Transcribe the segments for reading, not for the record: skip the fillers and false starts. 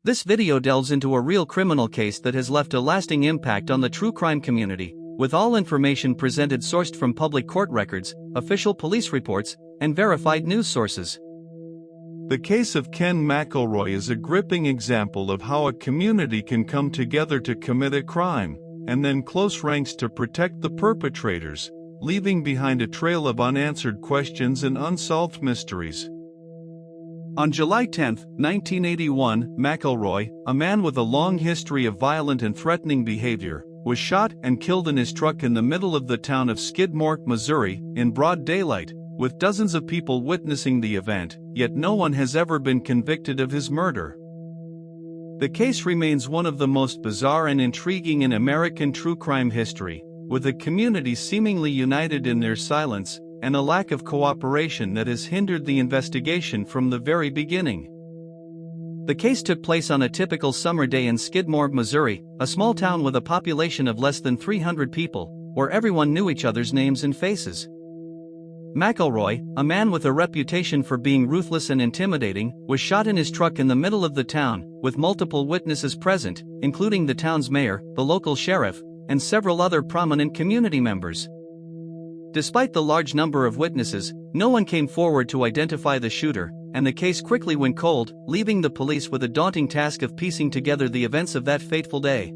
This video delves into a real criminal case that has left a lasting impact on the true crime community, with all information presented sourced from public court records, official police reports, and verified news sources. The case of Ken McElroy is a gripping example of how a community can come together to commit a crime, and then close ranks to protect the perpetrators, leaving behind a trail of unanswered questions and unsolved mysteries. On July 10, 1981, McElroy, a man with a long history of violent and threatening behavior, was shot and killed in his truck in the middle of the town of Skidmore, Missouri, in broad daylight, with dozens of people witnessing the event, yet no one has ever been convicted of his murder. The case remains one of the most bizarre and intriguing in American true crime history, with the community seemingly united in their silence, and a lack of cooperation that has hindered the investigation from the very beginning. The case took place on a typical summer day in Skidmore, Missouri, a small town with a population of less than 300 people, where everyone knew each other's names and faces. McElroy, a man with a reputation for being ruthless and intimidating, was shot in his truck in the middle of the town, with multiple witnesses present, including the town's mayor, the local sheriff, and several other prominent community members. Despite the large number of witnesses, no one came forward to identify the shooter, and the case quickly went cold, leaving the police with a daunting task of piecing together the events of that fateful day.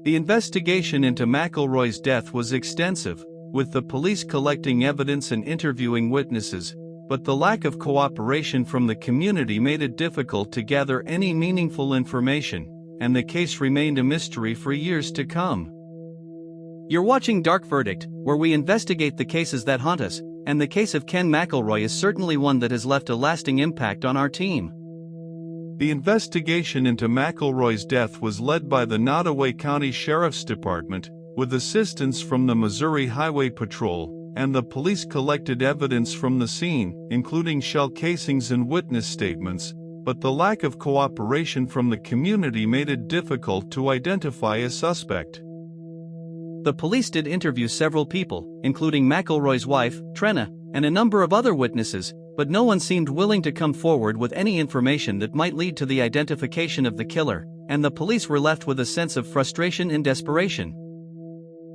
The investigation into McElroy's death was extensive, with the police collecting evidence and interviewing witnesses, but the lack of cooperation from the community made it difficult to gather any meaningful information, and the case remained a mystery for years to come. You're watching Dark Verdict, where we investigate the cases that haunt us, and the case of Ken McElroy is certainly one that has left a lasting impact on our team. The investigation into McElroy's death was led by the Nodaway County Sheriff's Department, with assistance from the Missouri Highway Patrol, and the police collected evidence from the scene, including shell casings and witness statements, but the lack of cooperation from the community made it difficult to identify a suspect. The police did interview several people, including McElroy's wife, Trenna, and a number of other witnesses, but no one seemed willing to come forward with any information that might lead to the identification of the killer, and the police were left with a sense of frustration and desperation.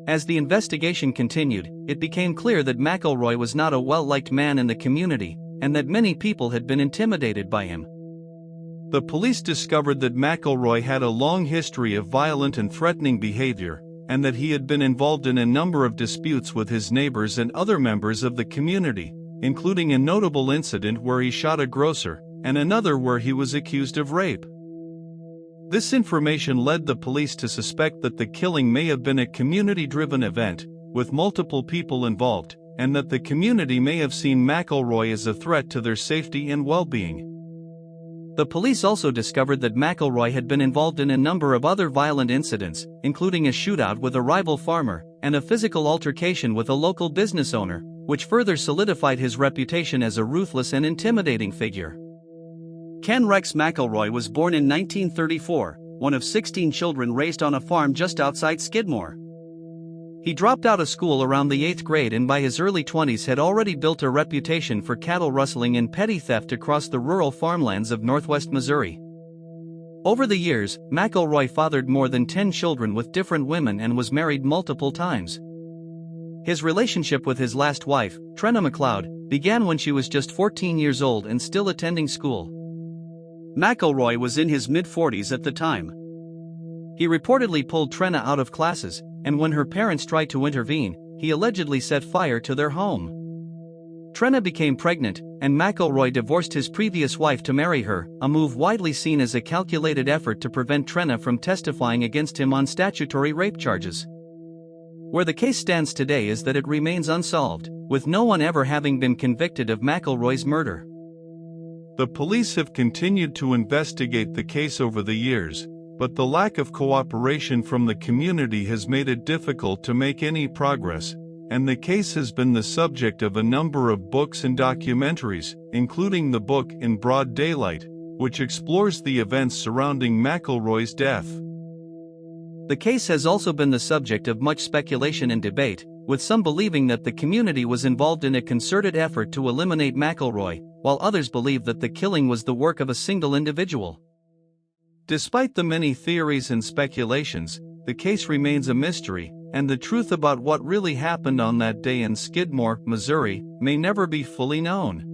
As the investigation continued, it became clear that McElroy was not a well-liked man in the community, and that many people had been intimidated by him. The police discovered that McElroy had a long history of violent and threatening behavior, and that he had been involved in a number of disputes with his neighbors and other members of the community, including a notable incident where he shot a grocer, and another where he was accused of rape. This information led the police to suspect that the killing may have been a community-driven event, with multiple people involved, and that the community may have seen McElroy as a threat to their safety and well-being. The police also discovered that McElroy had been involved in a number of other violent incidents, including a shootout with a rival farmer, and a physical altercation with a local business owner, which further solidified his reputation as a ruthless and intimidating figure. Ken Rex McElroy was born in 1934, one of 16 children raised on a farm just outside Skidmore. He dropped out of school around the 8th grade and by his early 20s had already built a reputation for cattle rustling and petty theft across the rural farmlands of northwest Missouri. Over the years, McElroy fathered more than 10 children with different women and was married multiple times. His relationship with his last wife, Trenna McLeod, began when she was just 14 years old and still attending school. McElroy was in his mid-40s at the time. He reportedly pulled Trenna out of classes, and when her parents tried to intervene, he allegedly set fire to their home. Trenna became pregnant, and McElroy divorced his previous wife to marry her, a move widely seen as a calculated effort to prevent Trenna from testifying against him on statutory rape charges. Where the case stands today is that it remains unsolved, with no one ever having been convicted of McElroy's murder. The police have continued to investigate the case over the years, but the lack of cooperation from the community has made it difficult to make any progress, and the case has been the subject of a number of books and documentaries, including the book In Broad Daylight, which explores the events surrounding McElroy's death. The case has also been the subject of much speculation and debate, with some believing that the community was involved in a concerted effort to eliminate McElroy, while others believe that the killing was the work of a single individual. Despite the many theories and speculations, the case remains a mystery, and the truth about what really happened on that day in Skidmore, Missouri, may never be fully known.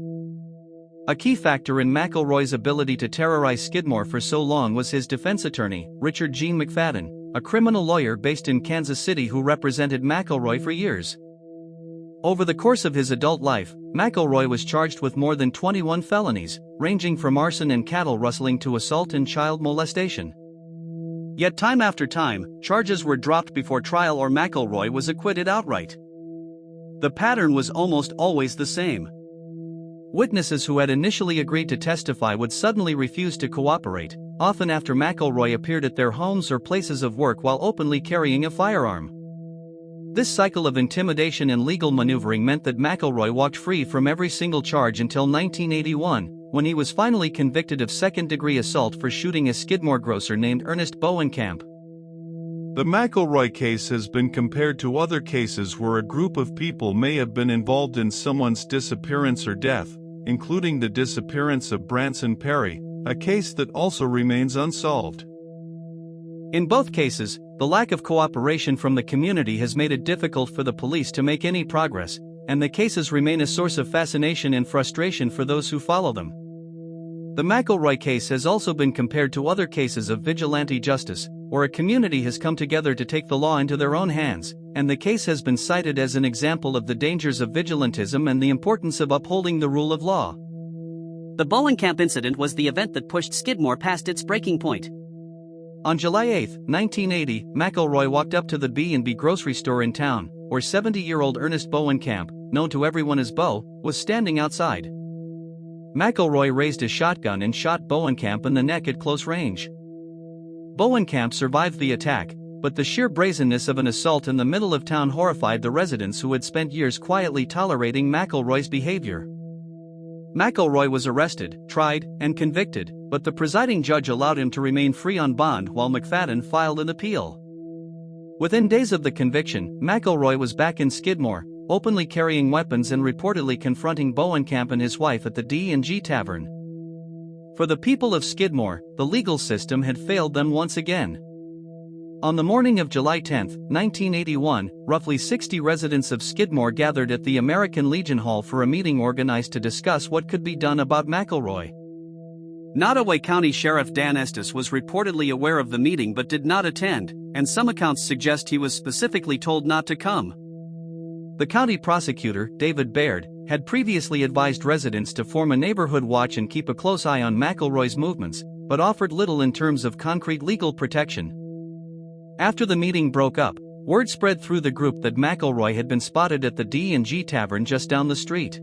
A key factor in McElroy's ability to terrorize Skidmore for so long was his defense attorney, Richard Gene McFadden, a criminal lawyer based in Kansas City who represented McElroy for years. Over the course of his adult life, McElroy was charged with more than 21 felonies, ranging from arson and cattle rustling to assault and child molestation. Yet time after time, charges were dropped before trial or McElroy was acquitted outright. The pattern was almost always the same. Witnesses who had initially agreed to testify would suddenly refuse to cooperate, often after McElroy appeared at their homes or places of work while openly carrying a firearm. This cycle of intimidation and legal maneuvering meant that McElroy walked free from every single charge until 1981, when he was finally convicted of second-degree assault for shooting a Skidmore grocer named Ernest Bowenkamp. The McElroy case has been compared to other cases where a group of people may have been involved in someone's disappearance or death, including the disappearance of Branson Perry, a case that also remains unsolved. In both cases, the lack of cooperation from the community has made it difficult for the police to make any progress, and the cases remain a source of fascination and frustration for those who follow them. The McElroy case has also been compared to other cases of vigilante justice, where a community has come together to take the law into their own hands, and the case has been cited as an example of the dangers of vigilantism and the importance of upholding the rule of law. The Bowenkamp incident was the event that pushed Skidmore past its breaking point. On July 8, 1980, McElroy walked up to the B&B grocery store in town, where 70-year-old Ernest Bowenkamp, known to everyone as Bo, was standing outside. McElroy raised his shotgun and shot Bowenkamp in the neck at close range. Bowenkamp survived the attack, but the sheer brazenness of an assault in the middle of town horrified the residents who had spent years quietly tolerating McElroy's behavior. McElroy was arrested, tried, and convicted, but the presiding judge allowed him to remain free on bond while McFadden filed an appeal. Within days of the conviction, McElroy was back in Skidmore, openly carrying weapons and reportedly confronting Bowenkamp and his wife at the D&G Tavern. For the people of Skidmore, the legal system had failed them once again. On the morning of July 10, 1981, roughly 60 residents of Skidmore gathered at the American Legion Hall for a meeting organized to discuss what could be done about McElroy. Nodaway County Sheriff Dan Estes was reportedly aware of the meeting but did not attend, and some accounts suggest he was specifically told not to come. The county prosecutor, David Baird, had previously advised residents to form a neighborhood watch and keep a close eye on McElroy's movements, but offered little in terms of concrete legal protection. After the meeting broke up, word spread through the group that McElroy had been spotted at the D&G Tavern just down the street.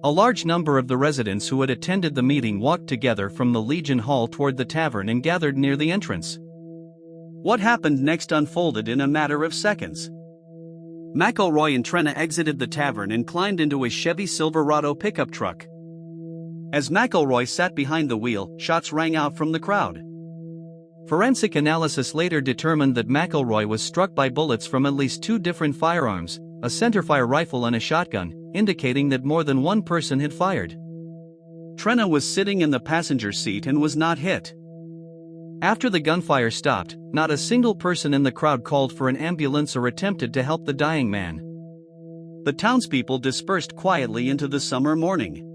A large number of the residents who had attended the meeting walked together from the Legion Hall toward the tavern and gathered near the entrance. What happened next unfolded in a matter of seconds. McElroy and Trena exited the tavern and climbed into a Chevy Silverado pickup truck. As McElroy sat behind the wheel, shots rang out from the crowd. Forensic analysis later determined that McElroy was struck by bullets from at least 2 different firearms, a centerfire rifle and a shotgun, indicating that more than one person had fired. Trena was sitting in the passenger seat and was not hit. After the gunfire stopped, not a single person in the crowd called for an ambulance or attempted to help the dying man. The townspeople dispersed quietly into the summer morning.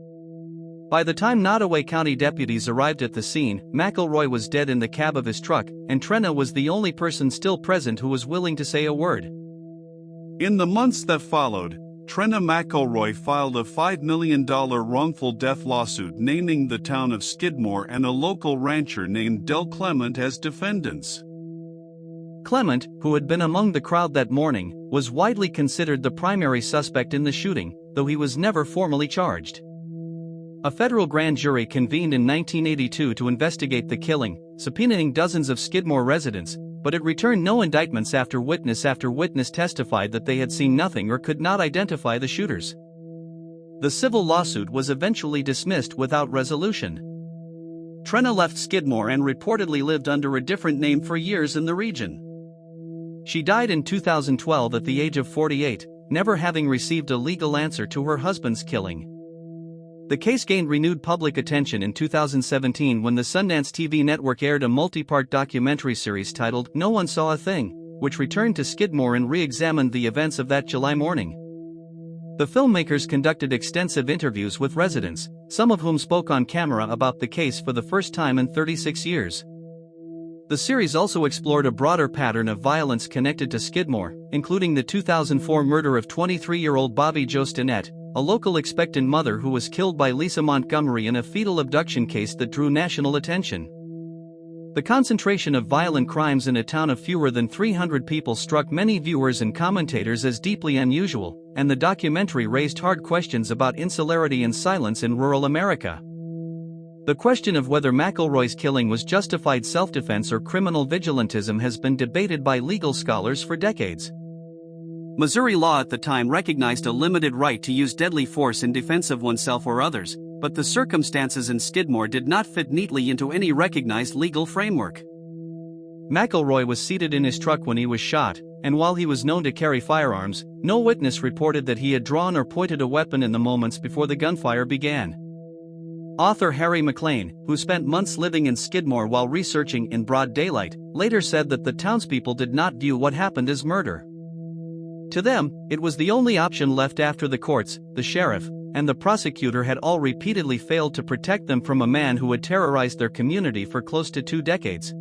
By the time Nodaway County deputies arrived at the scene, McElroy was dead in the cab of his truck, and Trena was the only person still present who was willing to say a word. In the months that followed, Trena McElroy filed a $5 million wrongful death lawsuit naming the town of Skidmore and a local rancher named Del Clement as defendants. Clement, who had been among the crowd that morning, was widely considered the primary suspect in the shooting, though he was never formally charged. A federal grand jury convened in 1982 to investigate the killing, subpoenaing dozens of Skidmore residents, but it returned no indictments after witness testified that they had seen nothing or could not identify the shooters. The civil lawsuit was eventually dismissed without resolution. Trena left Skidmore and reportedly lived under a different name for years in the region. She died in 2012 at the age of 48, never having received a legal answer to her husband's killing. The case gained renewed public attention in 2017 when the Sundance TV network aired a multi-part documentary series titled No One Saw a Thing, which returned to Skidmore and re-examined the events of that July morning. The filmmakers conducted extensive interviews with residents, some of whom spoke on camera about the case for the first time in 36 years. The series also explored a broader pattern of violence connected to Skidmore, including the 2004 murder of 23-year-old Bobby Jo Stinnett, a local expectant mother who was killed by Lisa Montgomery in a fetal abduction case that drew national attention. The concentration of violent crimes in a town of fewer than 300 people struck many viewers and commentators as deeply unusual, and the documentary raised hard questions about insularity and silence in rural America. The question of whether McElroy's killing was justified self-defense or criminal vigilantism has been debated by legal scholars for decades. Missouri law at the time recognized a limited right to use deadly force in defense of oneself or others, but the circumstances in Skidmore did not fit neatly into any recognized legal framework. McElroy was seated in his truck when he was shot, and while he was known to carry firearms, no witness reported that he had drawn or pointed a weapon in the moments before the gunfire began. Author Harry McLean, who spent months living in Skidmore while researching In Broad Daylight, later said that the townspeople did not view what happened as murder. To them, it was the only option left after the courts, the sheriff, and the prosecutor had all repeatedly failed to protect them from a man who had terrorized their community for close to 2 decades.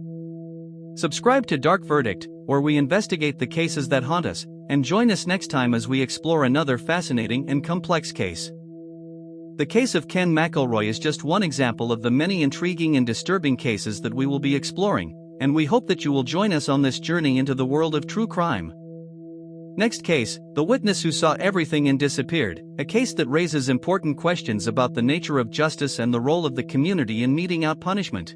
Subscribe to Dark Verdict, where we investigate the cases that haunt us, and join us next time as we explore another fascinating and complex case. The case of Ken McElroy is just one example of the many intriguing and disturbing cases that we will be exploring, and we hope that you will join us on this journey into the world of true crime. Next case, the witness who saw everything and disappeared, a case that raises important questions about the nature of justice and the role of the community in meting out punishment.